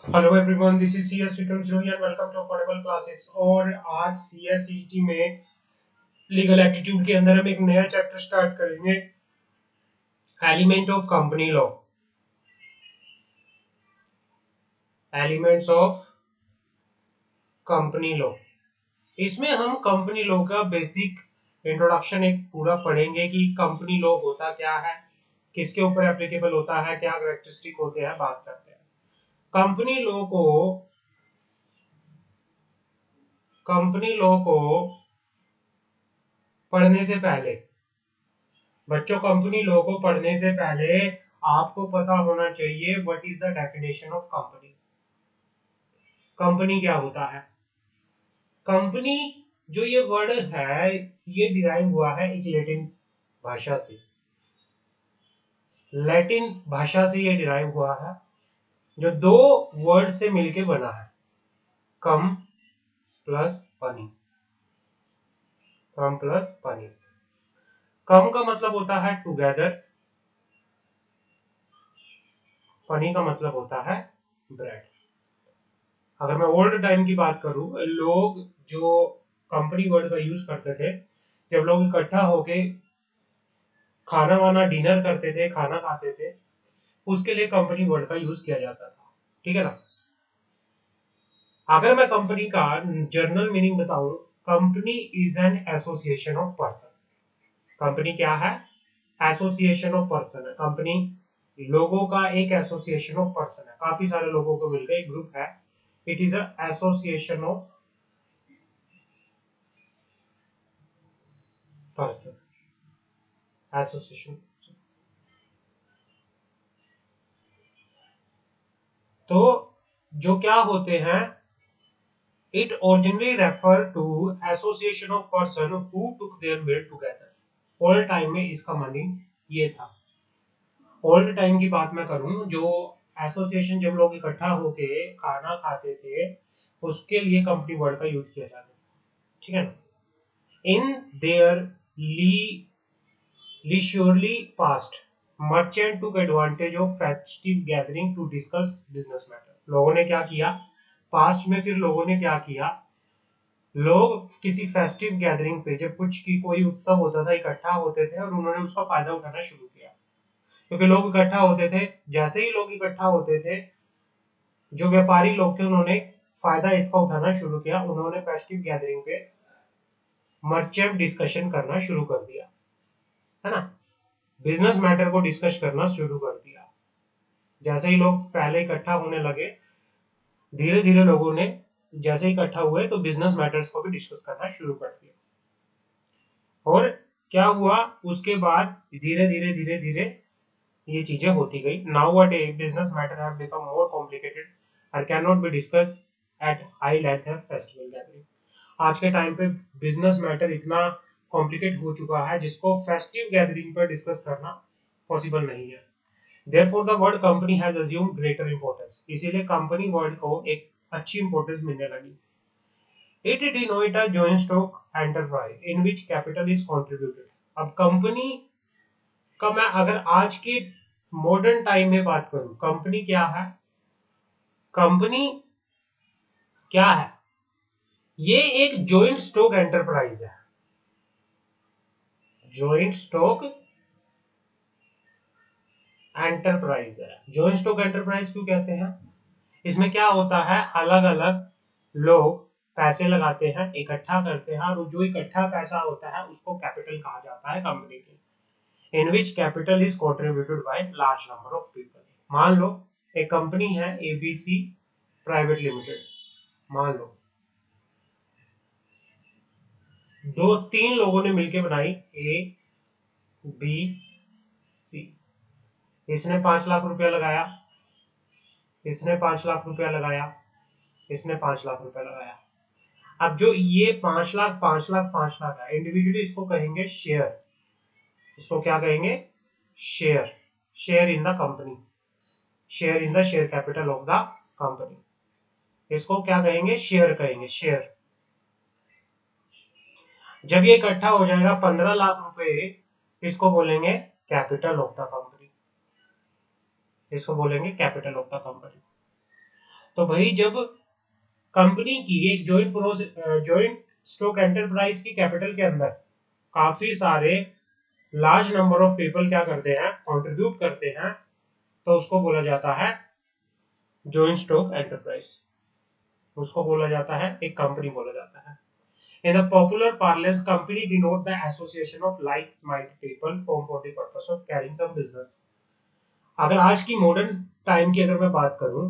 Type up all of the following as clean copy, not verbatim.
Hello everyone, this is CS Vikram Sirohi and welcome to affordable classes. और आज सीएसईटी में legal aptitude के अंदर हम एक नया चैप्टर स्टार्ट करेंगे, element of company law. Elements of company law. इसमें हम कंपनी लॉ का बेसिक इंट्रोडक्शन एक पूरा पढ़ेंगे कि कंपनी लॉ होता क्या है, किसके ऊपर एप्लीकेबल होता है, क्या कैरेक्टरिस्टिक होते हैं, बात करते हैं। कंपनी लॉ को पढ़ने से पहले, बच्चों, कंपनी लॉ को पढ़ने से पहले आपको पता होना चाहिए what is the definition of company. Company क्या होता है? कंपनी, जो ये वर्ड है, ये डिराइव हुआ है एक लैटिन भाषा से। लैटिन भाषा से ये डिराइव हुआ है, जो दो वर्ड से मिलके बना है, कम प्लस पनी। कम प्लस पनी। कम का मतलब होता है टुगेदर, पनी का मतलब होता है ब्रेड। अगर मैं ओल्ड टाइम की बात करूं, लोग जो कंपनी वर्ड का यूज करते थे, जब लोग इकट्ठा होके खाना वाना डिनर करते थे, खाना खाते थे, उसके लिए कंपनी वर्ड का यूज किया जाता था। ठीक है ना? अगर मैं कंपनी का जर्नल मीनिंग बताऊं, company is an association of person. Company क्या है? एसोसिएशन ऑफ पर्सन है। कंपनी लोगों का एक एसोसिएशन ऑफ पर्सन है, काफी सारे लोगों को मिलकर एक ग्रुप है। It is a association of person. Association. तो जो क्या होते हैं, it originally refer to association of person who took their meal together. Old time में इसका मीनिंग ये था। ओल्ड टाइम की बात मैं करूं, जो एसोसिएशन जब लोग इकट्ठा होके खाना खाते थे, उसके लिए कंपनी वर्ड का यूज किया जाता था। ठीक है ना? In their leisurely past, merchant took advantage of festive gathering to discuss business matter। लोगों ने क्या किया पास्ट में? फिर लोगों ने क्या किया? लोग किसी फेस्टिव गैदरिंग पे, जब कुछ की कोई उत्सव होता था, इकट्ठा होते थे और उन्होंने उसका फायदा उठाना शुरू किया। क्योंकि लोग इकट्ठा होते थे, जैसे ही लोग इकट्ठा होते थे, जो व्यापारी लोग थे, उन्होंने फायदा इसका उठाना शुरू किया। उन्होंने फेस्टिव गैदरिंग पे मर्चेंट डिस्कशन करना शुरू कर दिया, है ना? बिजनेस मैटर को डिस्कस करना शुरू कर दिया। जैसे ही लोग पहले इकट्ठा होने लगे, धीरे धीरे लोगों ने जैसे ही इकट्ठा हुए तो बिजनेस मैटर्स को भी डिस्कस करना शुरू कर दिया। और क्या हुआ उसके बाद? धीरे धीरे ये चीजें होती गई। Now a day business matter have become more complicated और can not be discuss at high length at festival gathering. आज के टाइम पे बिजनेस मैटर इतना कॉम्प्लिकेट हो चुका है जिसको फेस्टिव गैदरिंग पर डिस्कस करना पॉसिबल नहीं है। Therefore, the word company has assumed greater importance। इसीलिए कंपनी वर्ड को एक अच्छी इंपॉर्टेंस मिलने लगी। It denotes a joint stock enterprise in which capital is contributed। अब कंपनी का मैं अगर आज के मॉडर्न टाइम में बात करूं, कंपनी क्या है? कंपनी क्या है? ये एक जॉइंट स्टॉक एंटरप्राइज है। जॉइंट स्टॉक एंटरप्राइज है। जॉइंट स्टॉक एंटरप्राइज क्यों कहते हैं? इसमें क्या होता है, अलग अलग लोग पैसे लगाते हैं, इकट्ठा करते हैं, और जो इकट्ठा पैसा होता है उसको कैपिटल कहा जाता है कंपनी के। In which capital is contributed by large number of people. मान लो एक कंपनी है एबीसी प्राइवेट लिमिटेड। मान लो दो तीन लोगों ने मिलकर बनाई, ए बी सी। इसने 5 लाख रुपया लगाया, इसने 5 लाख रुपया लगाया, इसने 5 लाख रुपया लगाया। अब जो ये 5 लाख 5 लाख 5 लाख है, इंडिविजुअली इसको कहेंगे शेयर। इसको क्या कहेंगे? Share. Share in the company. Share in the share capital of the company. इसको क्या कहेंगे? शेयर कहेंगे, शेयर। जब ये इकट्ठा हो जाएगा 15 लाख रुपए, इसको बोलेंगे कैपिटल ऑफ द कंपनी। इसको बोलेंगे कैपिटल ऑफ द कंपनी। तो भाई जब कंपनी की एक जॉइंट स्टॉक एंटरप्राइज की कैपिटल के अंदर काफी सारे लार्ज नंबर ऑफ पीपल क्या करते हैं, कंट्रीब्यूट करते हैं, तो उसको बोला जाता है जॉइंट स्टॉक एंटरप्राइज, उसको बोला जाता है एक कंपनी बोला जाता है। In the popular parlance, company denote the association of like-minded people formed for the purpose of carrying some business. अगर आज की मॉडर्न टाइम की अगर मैं बात करूं,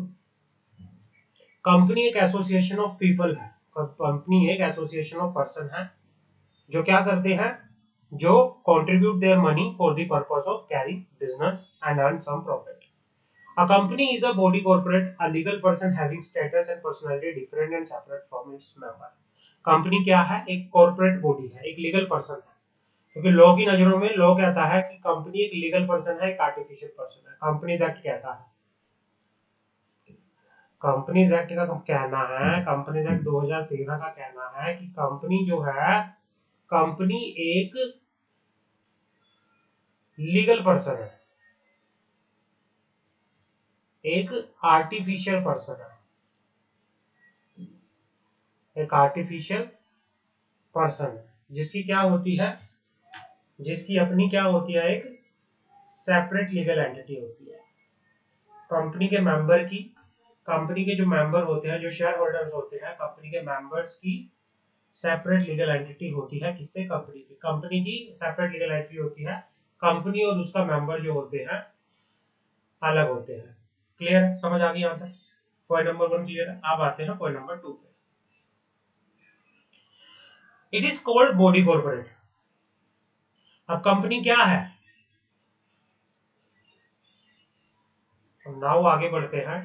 कंपनी एक एसोसिएशन ऑफ पीपल है, कंपनी एक एसोसिएशन ऑफ पर्सन है जो क्या करते हैं, जो contribute their money for the purpose of carrying business and earn some profit. A company is a body corporate, a legal person having status and personality different and separate from its member. Company क्या है, एक corporate body है, एक legal person है, क्योंकि law की नजरों में लॉ कहता है कि कंपनी एक लीगल पर्सन है, एक आर्टिफिशियल पर्सन है। कंपनीज एक्ट कहता है, कंपनीज एक्ट का कहना है, कंपनीज एक्ट 2013 का कहना है कि कंपनी जो है, कंपनी एक लीगल पर्सन है, एक आर्टिफिशियल पर्सन है, एक आर्टिफिशियल पर्सन जिसकी क्या होती है, जिसकी अपनी क्या होती है, एक सेपरेट लीगल एंटिटी होती है। कंपनी के मेंबर की, कंपनी के जो मेंबर होते हैं, जो शेयर होल्डर्स होते हैं, कंपनी के मेंबर्स की सेपरेट लीगल एंटिटी होती है। किससे? कंपनी की सेपरेट लीगल एंटिटी होती है। कंपनी और उसका मेंबर जो होते हैं अलग होते हैं। क्लियर? समझ आ गई यहाँ तक? पॉइंट नंबर 1 क्लियर है। अब आते हैं पॉइंट नंबर 2 पे। It is called body corporate. अब कंपनी क्या है, नाउ आगे बढ़ते हैं।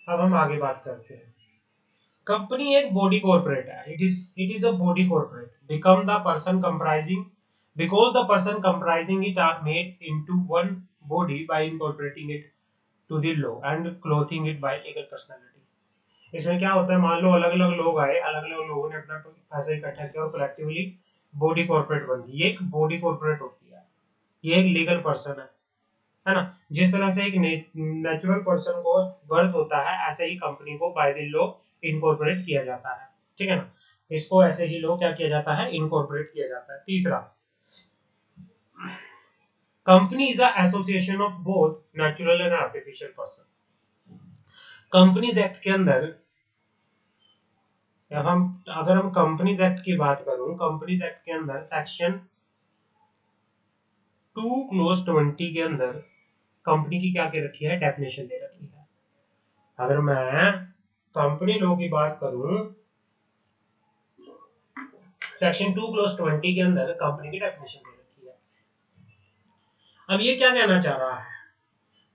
अब हम आगे बात करते हैं। कंपनी एक बॉडी कॉर्पोरेट है। It is a body corporate become the person comprising, because the person comprising it are made into one body by incorporating it to the law and clothing it by legal personality। इसमें क्या होता है, मान लो अलग अलग लोग आए, अलग अलग लोगों ने अपना पैसा इकट्ठा किया और कलेक्टिवली बॉडी कॉर्पोरेट बन गई। ये एक बॉडी कॉर्पोरेट होती है, ये एक लीगल पर्सन है ना। जिस तरह से एक नेचुरल पर्सन को बर्थ होता है, ऐसे ही कंपनी को बाय द लॉ इनकॉर्पोरेट किया जाता है। ठीक है ना, इसको ऐसे ही लॉ क्या किया जाता है, इनकॉर्पोरेट किया जाता है। तीसरा, company is a association of both natural and artificial person. Companies act के अंदर, अगर हम कंपनीज एक्ट की बात करूं, कंपनीज एक्ट के अंदर सेक्शन 2 क्लोज 20 के अंदर कंपनी की क्या के रखी है, डेफिनेशन दे रखी है। अगर मैं कंपनी लॉ की बात करूं, सेक्शन 2 क्लोज 20 के अंदर कंपनी की डेफिनेशन दे रखी है। अब ये क्या कहना चाह रहा है,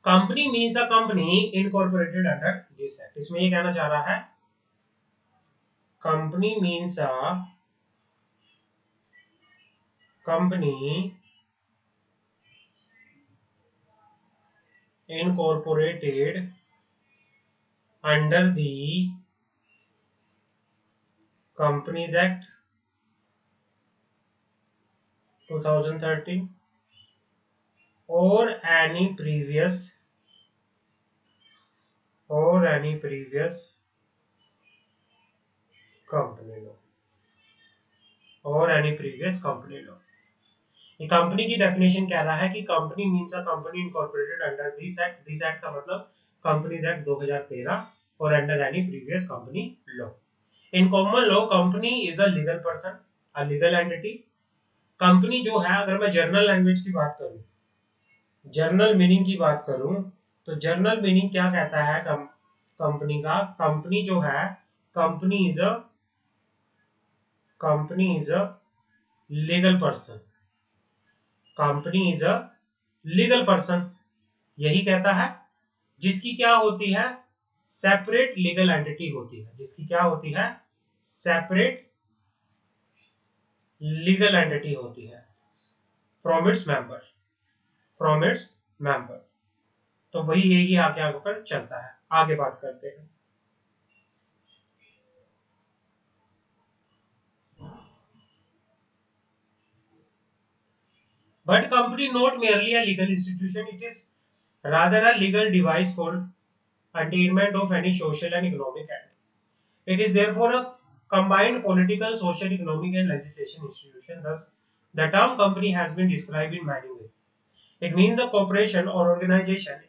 company means a company incorporated under this act. इसमें ये कहना चाह रहा है, company means a company incorporated under the Companies Act 2013 or any previous company law or any previous company law। ये कंपनी की डेफिनेशन कह रहा है कि company means a company incorporated under this act. This act का मतलब companies act 2013 और under any previous company law. In common law company is a legal person, a legal entity. Company जो है, अगर मैं जर्नल लैंग्वेज की बात करूं, जर्नल मीनिंग की बात करूं, तो जर्नल मीनिंग क्या कहता है कंपनी का, कंपनी जो है, company is a legal person, company is a legal person, यही कहता है, जिसकी क्या होती है, सेपरेट लीगल एंटिटी होती है, जिसकी क्या होती है, सेपरेट लीगल एंटिटी होती है from its member, from its member. तो वही यही आगे पर चलता है। आगे बात करते हैं। But company not merely a legal institution, it is rather a legal device for attainment of any social and economic end. It is therefore a combined political, social, economic and legislation institution. Thus, the term company has been described in many ways. It means a corporation or organization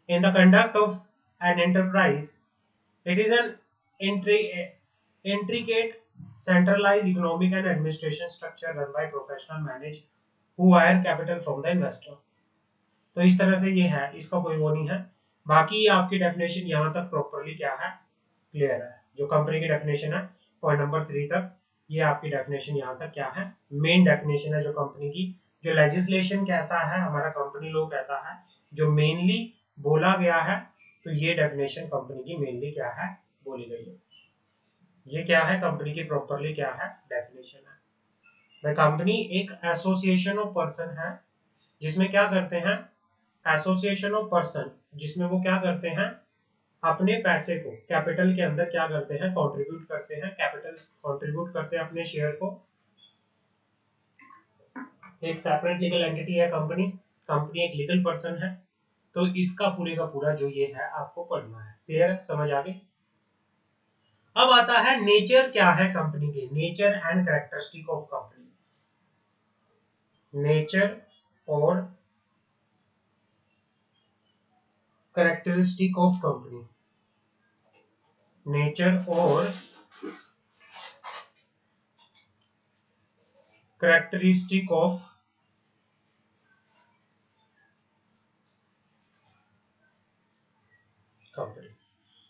in the conduct of an enterprise. It is an intricate, centralized economic and administration structure run by professional managed who hire capital from the investor. तो इस तरह से ये है, इसका कोई वो नहीं है। बाकी आपकी डेफिनेशन यहाँ तक प्रॉपरली क्या है, क्लियर है। जो कंपनी की डेफिनेशन है पॉइंट नंबर 3 तक, ये आपकी डेफिनेशन यहाँ तक क्या है, मेन डेफिनेशन है जो कंपनी की, जो लेजिस्लेशन कहता है, हमारा कंपनी लॉ कहता है, जो मेनली बोला गया है, तो ये डेफिनेशन कंपनी की मेनली क्या है, बोली गई है। ये क्या है, कंपनी की प्रॉपरली क्या है, डेफिनेशन है। कंपनी एक एसोसिएशन ऑफ पर्सन है, जिसमें क्या करते हैं, एसोसिएशन ऑफ पर्सन, जिसमें वो क्या करते हैं, अपने पैसे को कैपिटल के अंदर क्या करते हैं, कंट्रीब्यूट करते हैं, कैपिटल कंट्रीब्यूट करते हैं अपने शेयर को। एक सेपरेट लीगल एंटिटी है कंपनी, कंपनी एक लीगल पर्सन है। तो इसका पूरे का पूरा जो ये है आपको पढ़ना है। क्लियर है, समझ आ गई। अब आता है नेचर क्या है कंपनी के, nature and characteristic of company. Nature और कैरेक्टरिस्टिक ऑफ कंपनी, नेचर और कैरेक्टरिस्टिक ऑफ कंपनी।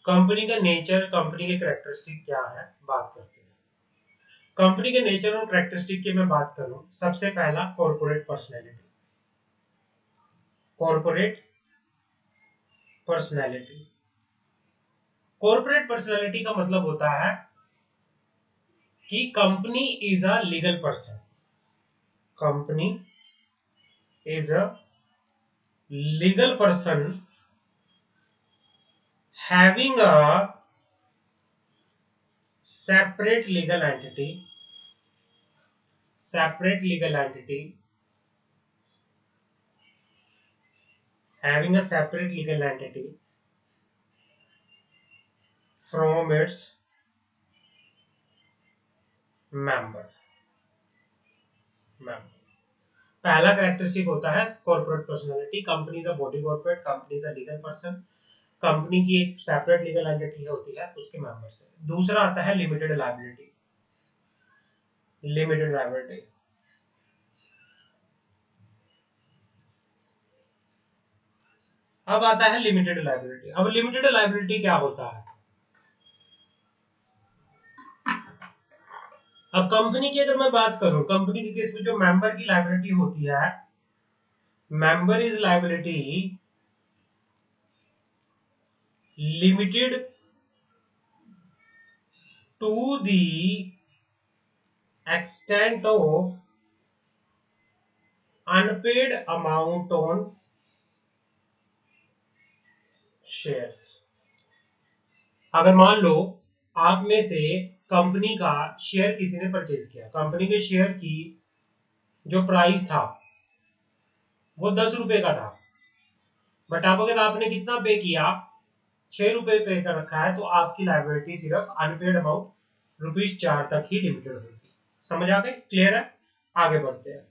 कंपनी का नेचर, कंपनी के कैरेक्टरिस्टिक क्या है, बात करते हैं। कंपनी के नेचर और कैरेक्टरिस्टिक की मैं बात करूं, सबसे पहला corporate personality. Corporate personality, corporate personality का मतलब होता है कि company is a legal person, company is a legal person having a separate legal entity, separate legal entity, having a separate legal entity from its member। पहला characteristic होता है corporate personality, company is a body corporate, company is a legal person, company की एक separate legal entity होती है उसके member से। दूसरा आता है लिमिटेड लायबिलिटी, लिमिटेड लायबिलिटी। अब आता है लिमिटेड लायबिलिटी। अब लिमिटेड लायबिलिटी क्या होता है, अब कंपनी की अगर मैं बात करूं, कंपनी के केस में जो मेंबर की लायबिलिटी होती है, member is liability limited to the extent of unpaid amount on shares। अगर मान लो आप में से कंपनी का शेयर किसी ने परचेज किया, कंपनी के शेयर की जो प्राइस था वो 10 रुपए का था, बट आप अगर आपने कितना पे किया, 6 रुपए पे कर रखा है, तो आपकी लायबिलिटी सिर्फ अनपेड अमाउंट ₹4 तक ही लिमिटेड होगी। समझ आ गए, क्लियर है, आगे बढ़ते हैं।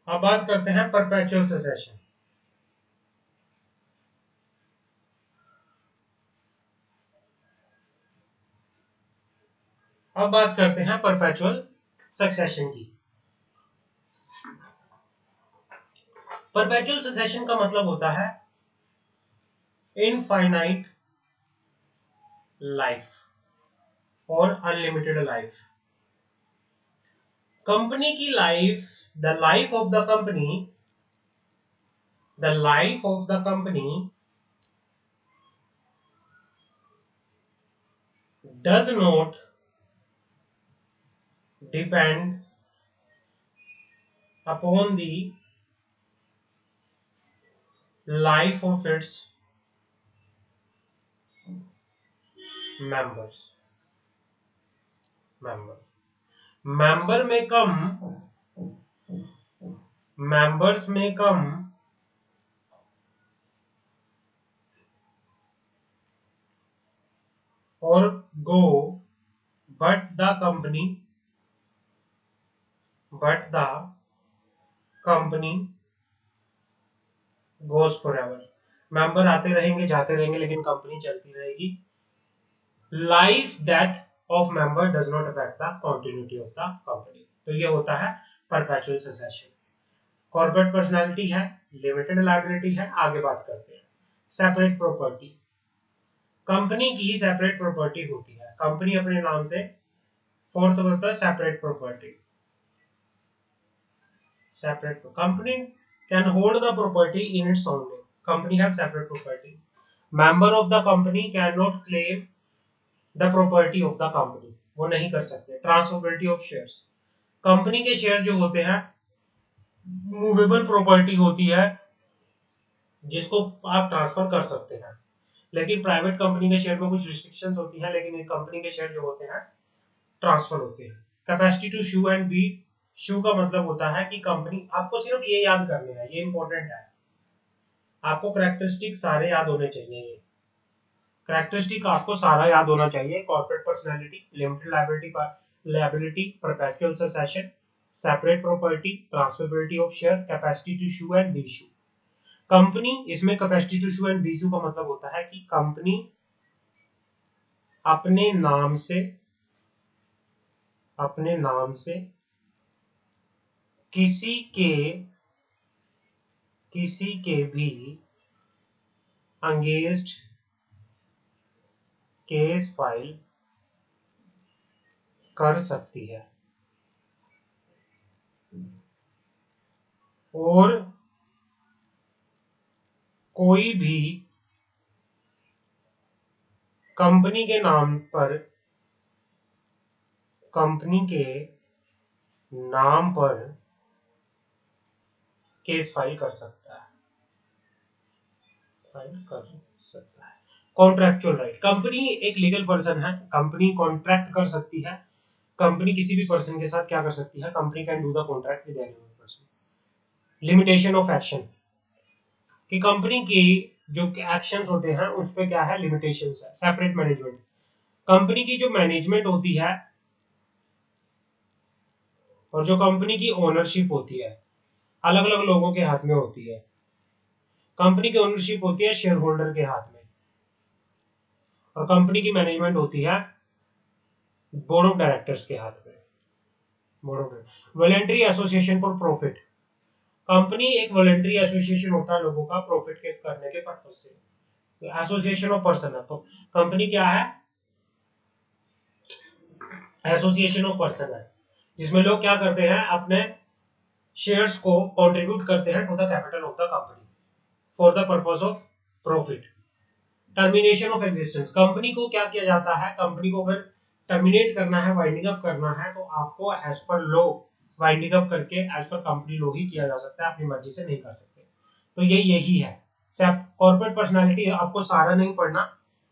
अब बात करते हैं परपेचुअल सक्सेशन। अब बात करते हैं परपेचुअल सक्सेशन की। परपेचुअल सक्सेशन का मतलब होता है इनफाइनाइट लाइफ और अनलिमिटेड लाइफ। कंपनी की life, the life of the company, the life of the company does not depend upon the life of its members. Member में कम, मेंबर्स में कम और go but the company goes for ever. Member आते रहेंगे जाते रहेंगे लेकिन company चलती रहेगी। Life death of member does not affect the continuity of the company. तो ये होता है परपेचुअल सक्सेशन। कॉर्पोरेट पर्सनालिटी है, लिमिटेड लायबिलिटी है। आगे बात करते हैं सेपरेट प्रॉपर्टी। कंपनी की सेपरेट प्रॉपर्टी होती है, कंपनी अपने नाम से फोर्थ होता है separate property. Separate company can hold the property in its own name. Company have separate property. Member of the company can not claim the property of the company, वो नहीं कर सकते। ट्रांसफरेबिलिटी ऑफ शेयर्स, कंपनी के share जो होते हैं movable property होती है जिसको आप ट्रांसफर कर सकते हैं। लेकिन प्राइवेट कंपनी के शेयर में कुछ रिस्ट्रिक्शंस होती हैं, लेकिन एक कंपनी के शेयर जो होते हैं ट्रांसफर होते हैं। Capacity to sue and be, sue का मतलब होता है कि कंपनी, आपको सिर्फ ये याद करने है, ये इंपॉर्टेंट है, आपको कैरेक्टरिस्टिक सारे याद होने चाहिए। ये कैरेक्टरिस्टिक आपको सारा याद होना चाहिए। Corporate personality, limited liability, perpetual succession, separate property, transferability of share, capacity to sue and be sue. Company, इसमें capacity to sue and be sue का मतलब होता है कि कंपनी अपने नाम से किसी के भी अगेंस्ट केस फाइल कर सकती है और कोई भी कंपनी के नाम पर केस फाइल कर सकता है। कॉन्ट्रैक्चुअल राइट, कंपनी एक लीगल पर्सन है, कंपनी कॉन्ट्रैक्ट कर सकती है। कंपनी किसी भी पर्सन के साथ क्या कर सकती है, company can do the contract with any person. Limitation of action, कि कंपनी की जो एक्शंस होते हैं उस पे क्या है, लिमिटेशंस है। सेपरेट मैनेजमेंट, कंपनी की जो मैनेजमेंट होती है और जो कंपनी की ओनरशिप होती है अलग अलग लोगों के हाथ में होती है। कंपनी की ओनरशिप होती है शेयर होल्डर के हाथ में और कंपनी की मैनेजमेंट होती है बोर्ड ऑफ डायरेक्टर्स के हाथ में। Voluntary association for profit, company एक वॉलंटरी एसोसिएशन होता है लोगों का प्रॉफिट के करने के पर्पज से। एसोसिएशन ऑफ पर्सन है, तो कंपनी क्या है, एसोसिएशन ऑफ पर्सन है जिसमें लोग क्या करते हैं, अपने शेयर्स को कंट्रीब्यूट करते हैं to the capital of the company for the purpose of profit. Termination of existence, company को क्या किया जाता है, कंपनी को अगर टर्मिनेट करना है, वाइंडिंग अप करना है, तो आपको as per law winding up करके एज पर कंपनी लॉ ही किया जा सकता है, अपनी मर्जी से नहीं कर सकते। तो ये यही है कॉर्पोरेट पर्सनालिटी। आपको सारा नहीं पढ़ना,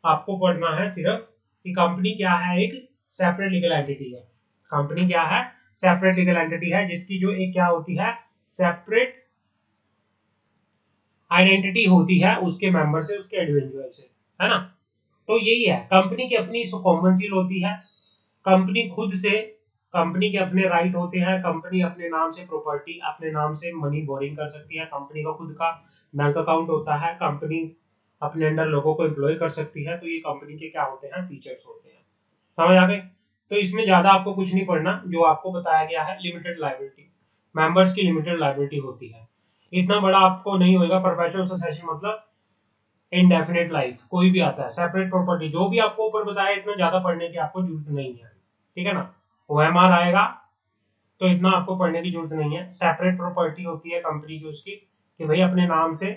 आपको पढ़ना है सिर्फ कि कंपनी क्या है, एक सेपरेट लीगल एंटिटी है। कंपनी क्या है, सेपरेट लीगल एंटिटी है जिसकी जो एक क्या होती है, सेपरेट आइडेंटिटी होती है उसके मेंबर से, उसके इंडिविजुअल से, है ना। तो यही है, कंपनी की अपनी कॉमन होती है, कंपनी खुद से, कंपनी के अपने राइट होते हैं, कंपनी अपने नाम से प्रॉपर्टी, अपने नाम से मनी बोरिंग कर सकती है, कंपनी का खुद का बैंक अकाउंट होता है, कंपनी अपने अंडर लोगों को एम्प्लॉय कर सकती है। तो ये कंपनी के क्या होते हैं, फीचर्स होते हैं। समझ आ गए। तो इसमें ज्यादा आपको कुछ नहीं पढ़ना, जो आपको बताया गया है लिमिटेड लायबिलिटी, मेंबर्स की लिमिटेड लायबिलिटी होती है। इतना बड़ा आपको नहीं होगा। परपेचुअल सक्सेशन मतलब इनडेफिनेट लाइफ, कोई भी आता है। सेपरेट प्रॉपर्टी, जो भी आपको ऊपर बताया, इतना ज्यादा पढ़ने की आपको जरूरत नहीं है, ठीक है ना। ओएमआर आएगा तो इतना आपको पढ़ने की जरूरत नहीं है। सेपरेट प्रॉपर्टी होती है कंपनी की उसकी, कि भाई अपने नाम से,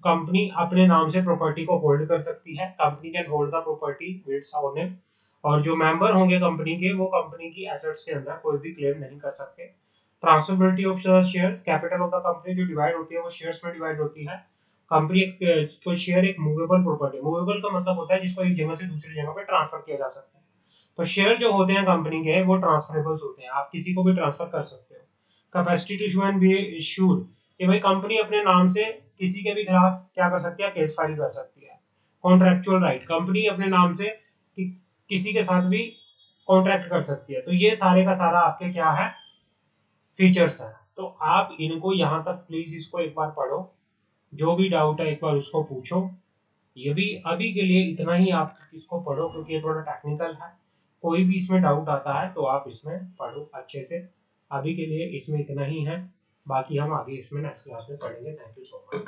कंपनी अपने नाम से प्रॉपर्टी को होल्ड कर सकती है, company can hold the property with its own name. और जो मेंबर होंगे कंपनी के, वो कंपनी की एसेट्स के अंदर कोई भी क्लेम नहीं कर सकते। Transferability of shares, capital of the company जो डिवाइड होती है वो शेयर्स में डिवाइड होती है। कंपनी तो शेयर एक मूवेबल प्रॉपर्टी, मूवेबल का मतलब होता है जिसको एक जगह से दूसरी जगह पे ट्रांसफर किया जा सकता है। तो शेयर जो होते हैं कंपनी के वो ट्रांसफरेबल्स होते हैं, आप किसी को भी ट्रांसफर कर सकते हो। Capacity to issue and be issued, कि भाई कंपनी अपने नाम से किसी के भी खिलाफ क्या कर सकती है, केस फाइल कर सकती है। कॉन्ट्रेक्चुअल राइट, कंपनी अपने नाम से किसी के साथ भी कॉन्ट्रैक्ट कर सकती है। तो ये सारे का सारा आपके क्या है, फीचर्स है। तो आप इनको यहाँ तक प्लीज इसको एक बार पढ़ो, जो भी डाउट है एक बार उसको पूछो। ये भी अभी के लिए इतना ही, आप इसको पढ़ो क्योंकि ये थोड़ा टेक्निकल है। कोई भी इसमें डाउट आता है तो आप इसमें पढ़ो अच्छे से। अभी के लिए इसमें इतना ही है, बाकी हम आगे इसमें नेक्स्ट क्लास में पढ़ेंगे। Thank you so much.